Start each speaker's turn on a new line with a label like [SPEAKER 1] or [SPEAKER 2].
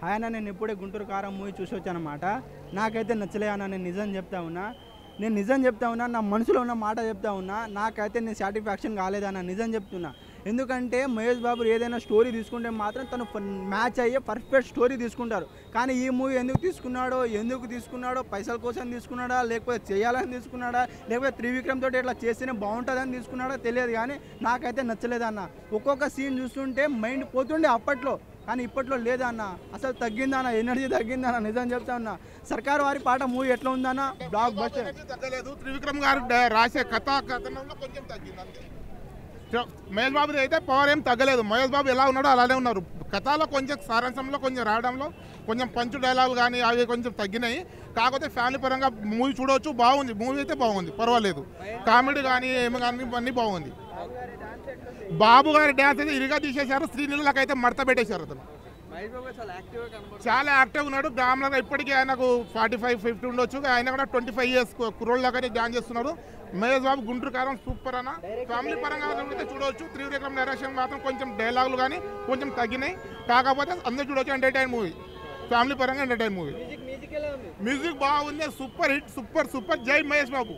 [SPEAKER 1] Hi అన్న, నేను ఇప్పుడే గుంటూరు కారం మూవీ చూసి వచ్చానమాట. నాకైతే నచ్చలే అన్న, నేను నిజం చెప్తా ఉన్నా, నా మనసులో ఉన్న మాట చెప్తా ఉన్నా. నాకైతే నేను సాటిస్ఫాక్షన్ కాలేదన్న, నిజం చెప్తున్నా. ఎందుకంటే మహేష్ బాబు ఏదైనా స్టోరీ తీసుకుంటే మాత్రం తను మ్యాచ్ అయ్యే పర్ఫెక్ట్ స్టోరీ తీసుకుంటారు. కానీ ఈ మూవీ ఎందుకు తీసుకున్నాడో పైసల కోసం తీసుకున్నాడా, లేకపోతే చేయాలని తీసుకున్నాడా, లేకపోతే త్రివిక్రమ్ తోటి ఇట్లా చేస్తేనే బాగుంటుందని తీసుకున్నాడో తెలియదు. కానీ నాకైతే నచ్చలేదన్న. ఒక్కొక్క సీన్ చూస్తుంటే మైండ్ పోతుండే అప్పట్లో, కానీ ఇప్పట్లో లేదన్న. అసలు తగ్గిందన్న, ఎనర్జీ తగ్గిందన్న, నిజం చెప్తా ఉన్నా. సర్కార్ వారి పాట మూవీ ఎట్లా ఉందన్న? Block buster.
[SPEAKER 2] తగ్గలేదు. త్రివిక్రమ్ గారు రాసే కథనంలో కొంచెం తగ్గింది అంతే. మహేష్ బాబు అయితే పవర్ ఏం తగ్గలేదు. మహేష్ బాబు ఎలా ఉన్నాడో అలానే ఉన్నారు. కథలో కొంచెం సారాంశంలో కొంచెం రావడంలో కొంచెం పంచు డైలాగులు కానీ అవి కొంచెం తగ్గినాయి. కాకపోతే ఫ్యామిలీ పరంగా మూవీ చూడవచ్చు, బాగుంది. మూవీ అయితే బాగుంది, పర్వాలేదు. కామెడీ కానీ ఏమి కానీ అన్నీ బాగుంది. బాబు గారి డ్యాన్స్ అయితే ఇరుగా తీసేశారు. శ్రీనిలకైతే మడత పెట్టేశారు. అతను చాలా యాక్టివ్ ఉన్నాడు. గ్రామంలో ఇప్పటికీ ఆయనకు 45-50 ఉండొచ్చు. ఆయన కూడా 25 years కుర్రోళ్ళగానే డ్యాన్స్ చేస్తున్నారు. మహేష్ బాబు గుంటూరు కారం సూపర్ అన్న. ఫ్యామిలీ పరంగా అయితే చూడవచ్చు. త్రివిక్రమ్ డైరెక్షన్ మాత్రం కొంచెం డైలాగులు కానీ కొంచెం తగ్గినాయి. కాకపోతే అందరూ చూడవచ్చు. ఎంటర్టైన్ మూవీ, ఫ్యామిలీ పరంగా ఎంటర్టైన్ మూవీ. మ్యూజిక్ బాగుంది, సూపర్ హిట్, సూపర్. జై మహేష్ బాబు.